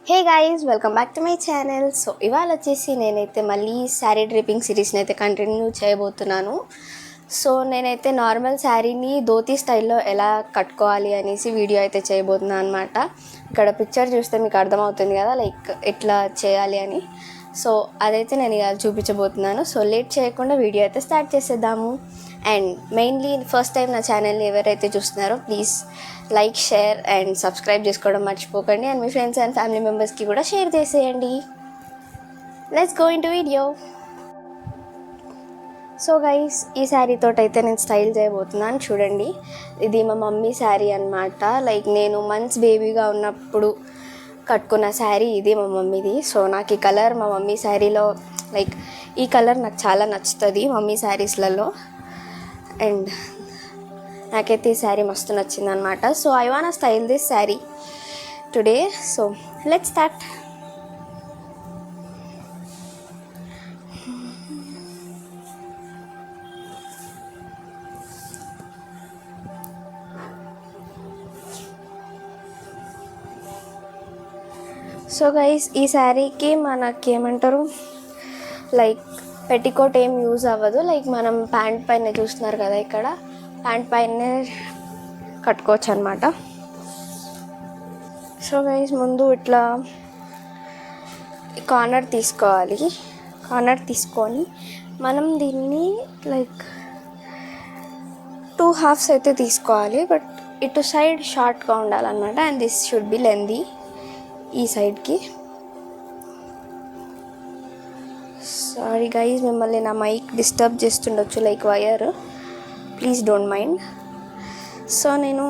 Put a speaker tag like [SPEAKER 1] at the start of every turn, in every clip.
[SPEAKER 1] Hey guys, welcome back to my channel. So ఇవాళ వచ్చేసి నేనైతే మళ్ళీ శారీ డ్రిప్పింగ్ సిరీస్ని అయితే కంటిన్యూ చేయబోతున్నాను. సో నేనైతే నార్మల్ శారీని ధోతీ స్టైల్లో ఎలా కట్టుకోవాలి అనేసి వీడియో అయితే చేయబోతున్నాను అనమాట. ఇక్కడ పిక్చర్ చూస్తే మీకు అర్థమవుతుంది కదా, లైక్ ఎట్లా చేయాలి అని. సో అదైతే నేను ఇవాళ చూపించబోతున్నాను. సో లేట్ చేయకుండా వీడియో అయితే స్టార్ట్ చేసేద్దాము. అండ్ మెయిన్లీ ఫస్ట్ టైం నా ఛానల్ని ఎవరైతే చూస్తున్నారో please like, share and subscribe చేసుకోవడం మర్చిపోకండి. అండ్ మీ ఫ్రెండ్స్ అండ్ ఫ్యామిలీ మెంబర్స్కి కూడా షేర్ చేసేయండి. Let's go into video. So guys, ఈ శారీతో అయితే నేను స్టైల్ చేయబోతున్నాను. చూడండి, ఇది మా మమ్మీ శారీ అనమాట. లైక్ నేను మంత్స్ బేబీగా ఉన్నప్పుడు కట్టుకున్న శారీ ఇది మా మమ్మీది. సో నాకు ఈ కలర్ మా మమ్మీ శారీలో, లైక్ ఈ కలర్ నాకు చాలా నచ్చుతుంది మమ్మీ శారీస్లలో. అండ్ నాకైతే ఈ శారీ మస్తు నచ్చింది అనమాట. So I want style this sari today. So let's start. So guys, ఈ శారీకి మనకి ఏమంటారు, లైక్ పెట్టికోట్ ఏం యూజ్ అవ్వదు. లైక్ మనం ప్యాంట్ పైన చూస్తున్నారు కదా, ఇక్కడ ప్యాంట్ పైనే కట్టుకోవచ్చు అనమాట. సో గైస్, ముందు ఇట్లా కార్నర్ తీసుకోవాలి. కార్నర్ తీసుకొని మనం దీన్ని లైక్ 2 halves అయితే తీసుకోవాలి. బట్ ఇటు సైడ్ షార్ట్గా ఉండాలన్నమాట. And this should be lengthy ఈ సైడ్కి. సారీ గైజ్, మిమ్మల్ని నా మైక్ డిస్టర్బ్ చేస్తుండొచ్చు, like wire, please don't mind. So నేను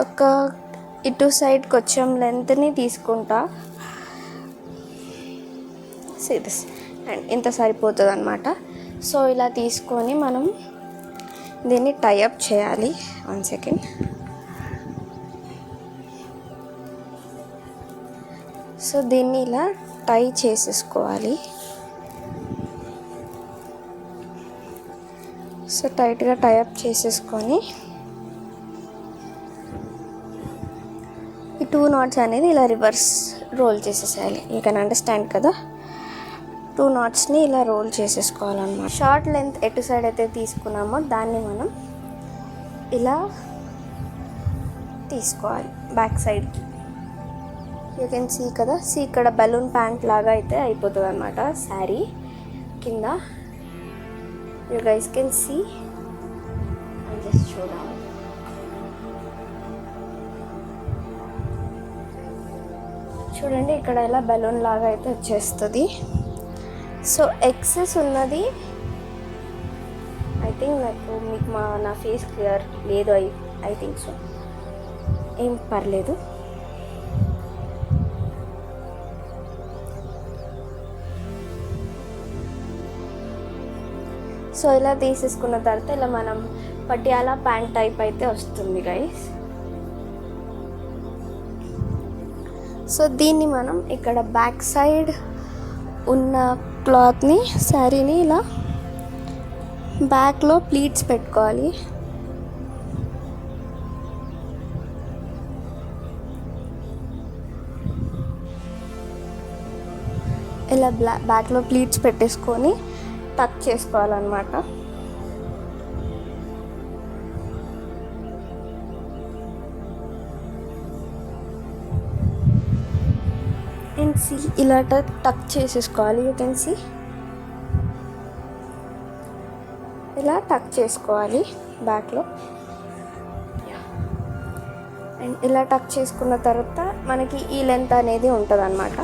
[SPEAKER 1] ఒక ఇటు సైడ్ కొంచెం లెంత్ని తీసుకుంటా. దిస్ అండ్ ఇంత సరిపోతుంది అనమాట. సో ఇలా తీసుకొని మనం దీన్ని టైఅప్ చేయాలి. 1 second. సో దీన్ని ఇలా టై చేసేసుకోవాలి. సో టైట్గా టైఅప్ చేసేసుకొని ఈ 2 knots అనేది ఇలా రివర్స్ రోల్ చేసేసేయాలి. యూ కెన్ అండర్స్టాండ్ కదా. 2 knotsని ఇలా రోల్ చేసేసుకోవాలన్నమాట. షార్ట్ లెంత్ ఎటు సైడ్ అయితే తీసుకున్నామో దాన్ని మనం ఇలా తీసుకోవాలి బ్యాక్ సైడ్కి. యూ కెన్ సీ కదా, ఇక్కడ బలూన్ ప్యాంట్ లాగా అయితే అయిపోతుంది అనమాట శారీ కింద. You guys can see. Just చూడాలి. చూడండి, ఇక్కడ ఇలా బలూన్ లాగా అయితే వచ్చేస్తుంది. సో ఎక్సెస్ ఉన్నది ఐ థింక్, నాకు మీకు నా ఫేస్ క్లియర్ లేదు, ఐ థింక్ సో, ఏం పర్లేదు. సో ఇలా తీసేసుకున్న తర్వాత ఇలా మనం పటియాలా ప్యాంట్ టైప్ అయితే వస్తుంది గైస్. సో దీన్ని మనం ఇక్కడ బ్యాక్ సైడ్ ఉన్న క్లాత్ని, శారీని ఇలా బ్యాక్లో ప్లీట్స్ పెట్టుకోవాలి. ఇలా బ్యాక్లో ప్లీట్స్ పెట్టేసుకొని టక్ చేసుకోవాలన్నమాట. అండ్ సీ ఇలా టక్ చేసేసుకోవాలి. యూ కెన్ సీ ఇలా టక్ చేసుకోవాలి బ్యాక్లో. అండ్ ఇలా టక్ చేసుకున్న తర్వాత మనకి ఈ లెంత్ అనేది ఉంటుంది అన్నమాట.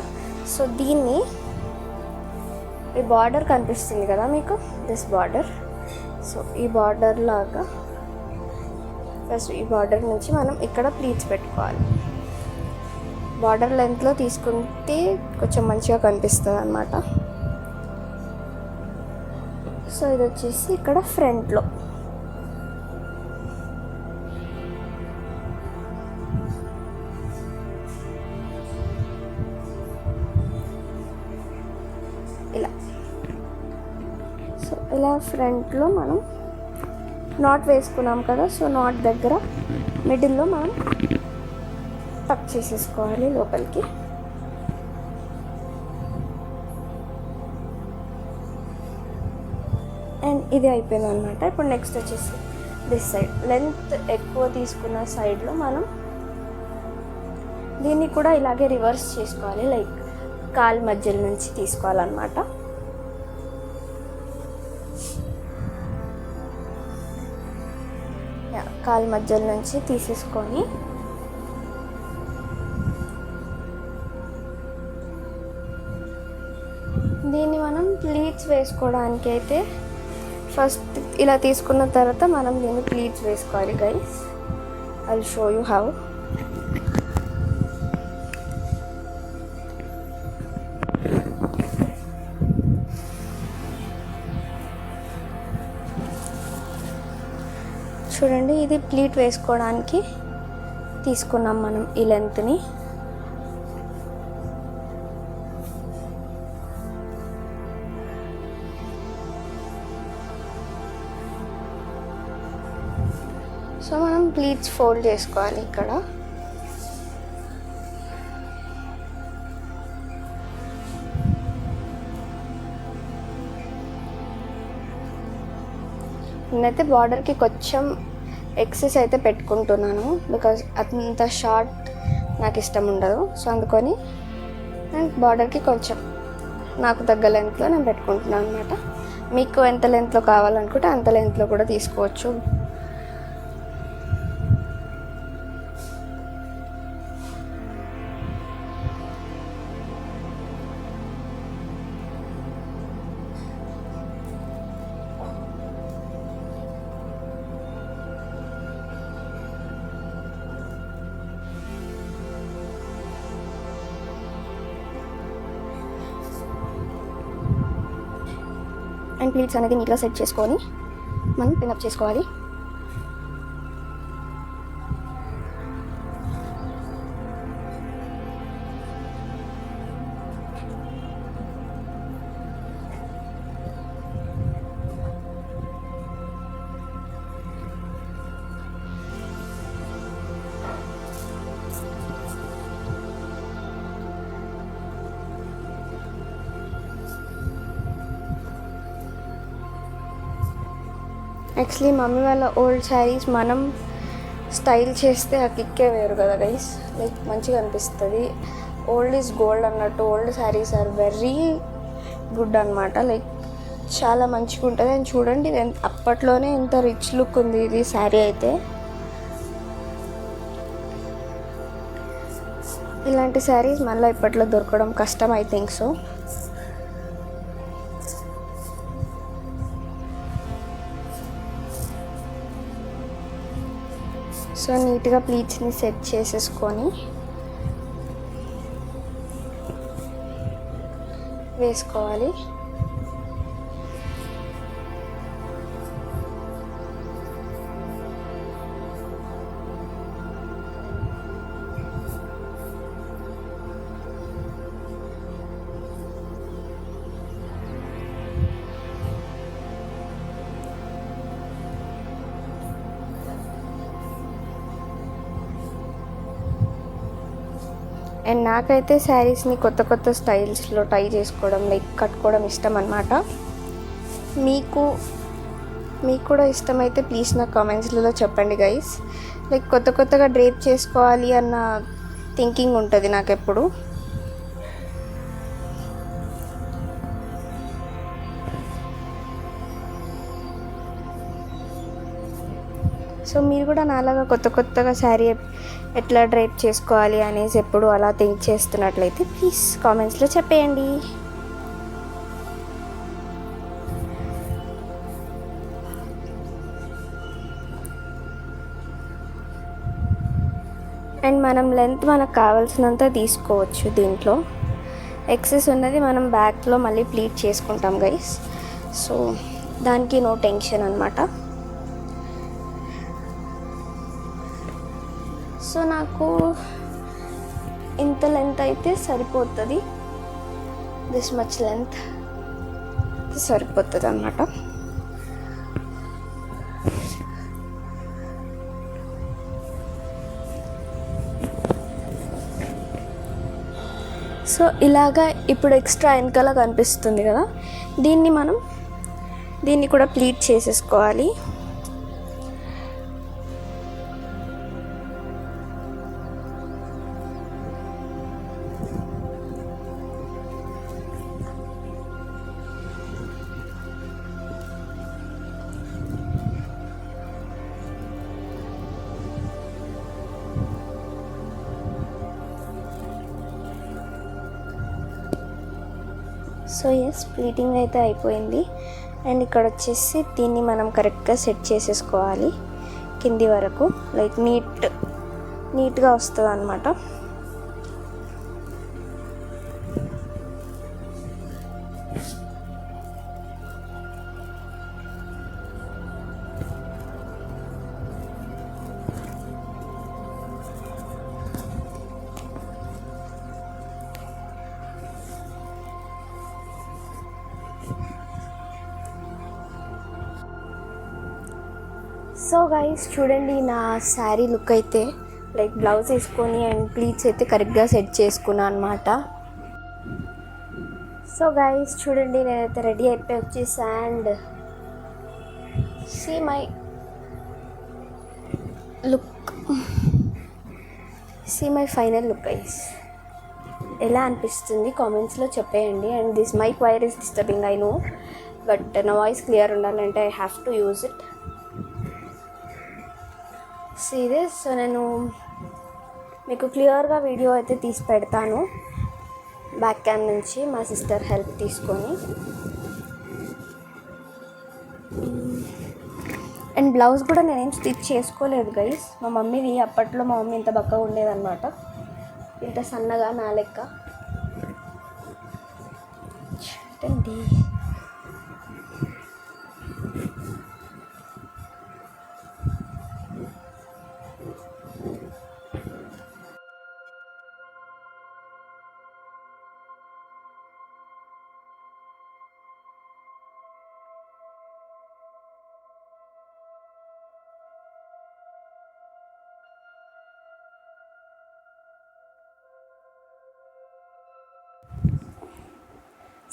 [SPEAKER 1] సో దీన్ని, ఈ బార్డర్ కనిపిస్తుంది కదా మీకు, దిస్ బార్డర్. సో ఈ బార్డర్ లాగా ఫస్ట్ ఈ బార్డర్ నుంచి మనం ఇక్కడ ప్లీట్స్ పెట్టుకోవాలి. బార్డర్ లెంత్లో తీసుకుంటే కొంచెం మంచిగా కనిపిస్తుంది అన్నమాట. సో ఇది వచ్చేసి ఇక్కడ ఫ్రంట్లో ఇలా. సో ఇలా ఫ్రంట్లో మనం నాట్ వేసుకున్నాం కదా. సో నాట్ దగ్గర మిడిల్లో మనం టక్ చేసేసుకోవాలి లోపలికి. అండ్ ఇది అయిపోయింది అనమాట. ఇప్పుడు నెక్స్ట్ వచ్చేసి దిస్ సైడ్ లెంత్ ఎక్కువ తీసుకున్న సైడ్లో మనం దీన్ని కూడా ఇలాగే రివర్స్ చేసుకోవాలి. లైక్ కాలు మధ్యల నుంచి తీసుకోవాలన్నమాట. కాలు మధ్యల నుంచి తీసేసుకొని దీన్ని మనం ప్లీట్స్ వేసుకోవడానికి అయితే ఫస్ట్ ఇలా తీసుకున్న తర్వాత మనం దీన్ని ప్లీట్స్ వేసుకోవాలి guys. I will show you how. చూడండి, ఇది ప్లీట్ వేసుకోవడానికి తీసుకున్నాం మనం ఈ లెంత్ని. సో మనం ప్లీట్స్ ఫోల్డ్ చేసుకోవాలి ఇక్కడ. నేనైతే బార్డర్కి కొంచెం ఎక్సెస్ అయితే పెట్టుకుంటున్నాను, బికాజ్ అంత షార్ట్ నాకు ఇష్టం ఉండదు. సో అందుకని నేను బార్డర్కి కొంచెం నాకు తగ్గ లెంత్లో నేను పెట్టుకుంటున్నాను అనమాట. మీకు ఎంత లెంత్లో కావాలనుకుంటే అంత లెంత్లో కూడా తీసుకోవచ్చు. అండ్ ప్లీట్స్ అనేది నీట్గా సెట్ చేసుకొని మనం పిన్అప్ చేసుకోవాలి. యాక్చువల్లీ మమ్మీ వాళ్ళ ఓల్డ్ శారీస్ మనం స్టైల్ చేస్తే ఆ కిక్కే వేరు కదా గైస్. లైక్ మంచిగా అనిపిస్తుంది. ఓల్డ్ ఈజ్ గోల్డ్ అన్నట్టు old saris are very good అనమాట. లైక్ చాలా మంచిగా ఉంటుంది. అండ్ చూడండి, ఇది అప్పట్లోనే ఎంత రిచ్ లుక్ ఉంది ఇది శారీ అయితే. ఇలాంటి శారీస్ మళ్ళీ ఇప్పట్లో దొరకడం కష్టం, ఐ థింక్ సో. సో నీట్గా ప్లీట్స్ని సెట్ చేసేసుకొని వేసుకోవాలి. అండ్ నాకైతే శారీస్ని కొత్త కొత్త స్టైల్స్లో ట్రై చేసుకోవడం, లైక్ కట్టుకోవడం ఇష్టం అన్నమాట. మీకు కూడా ఇష్టమైతే ప్లీజ్ నా కామెంట్స్లలో చెప్పండి గైస్. లైక్ కొత్త కొత్తగా డ్రేప్ చేసుకోవాలి అన్న థింకింగ్ ఉంటుంది నాకు ఎప్పుడు. సో మీరు కూడా నాలాగా కొత్త కొత్తగా శారీ ఎట్లా డ్రైప్ చేసుకోవాలి అనేసి ఎప్పుడు అలా థింక్ చేస్తున్నట్లయితే ప్లీజ్ కామెంట్స్లో చెప్పేయండి. అండ్ మనం లెంత్ మనకు కావాల్సినంత తీసుకోవచ్చు. దీంట్లో ఎక్సెస్ ఉన్నది మనం బ్యాక్లో మళ్ళీ ప్లీట్ చేసుకుంటాం గైస్. సో దానికి నో టెన్షన్ అన్నమాట. సో నాకు ఇంత లెంత్ అయితే సరిపోతుంది. దిస్ మచ్ లెంత్ సరిపోతుంది అన్నమాట. సో ఇలాగా ఇప్పుడు ఎక్స్ట్రా వెనకాల కనిపిస్తుంది కదా, దీన్ని కూడా ప్లీట్ చేసేసుకోవాలి. సో ఎస్, ప్లీటింగ్ అయితే అయిపోయింది. అండ్ ఇక్కడ వచ్చేసి దీన్ని మనం కరెక్ట్గా సెట్ చేసేసుకోవాలి కింది వరకు, లైక్ నీట్గా వస్తుంది అన్నమాట. సో గైస్ చూడండి, నా శారీ లుక్ అయితే లైక్ బ్లౌజ్ వేసుకొని అండ్ ప్లీట్స్ అయితే కరెక్ట్గా సెట్ చేసుకున్నాను అనమాట. సో గైస్ చూడండి, నేనైతే రెడీ అయిపోయి వచ్చేసా. And see my final look guys. ఎలా అనిపిస్తుంది కామెంట్స్లో చెప్పేయండి. And this mike wire is disturbing, I know, but నా వాయిస్ క్లియర్ ఉండాలంటే I have to use it. Serious. So నేను మీకు క్లియర్గా వీడియో అయితే తీసి పెడతాను బ్యాక్ క్యామ్ నుంచి మా సిస్టర్ హెల్ప్ తీసుకొని. అండ్ బ్లౌజ్ కూడా నేనేం స్టిచ్ చేసుకోలేదు గైస్, మా మమ్మీది. అప్పట్లో మా మమ్మీ ఇంత బక్కగా ఉండేదన్నమాట, ఇంత సన్నగా నా లెక్క. చూడండి,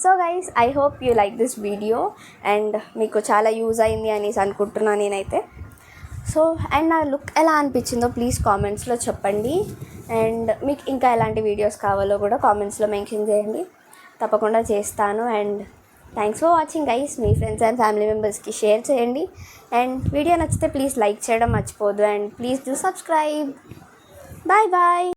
[SPEAKER 1] so guys I hope you like this video and మీకు చాలా యూజ్ అయింది అనేసి అనుకుంటున్నాను నేనైతే. సో అండ్ నా లుక్ ఎలా అనిపించిందో ప్లీజ్ కామెంట్స్లో చెప్పండి. అండ్ మీకు ఇంకా ఎలాంటి వీడియోస్ కావాలో కూడా కామెంట్స్లో మెన్షన్ చేయండి, తప్పకుండా చేస్తాను. And thanks for watching guys. మీ ఫ్రెండ్స్ అండ్ ఫ్యామిలీ మెంబర్స్కి షేర్ చేయండి. అండ్ వీడియో నచ్చితే ప్లీజ్ లైక్ చేయడం మర్చిపోద్దు. And please do subscribe. Bye bye.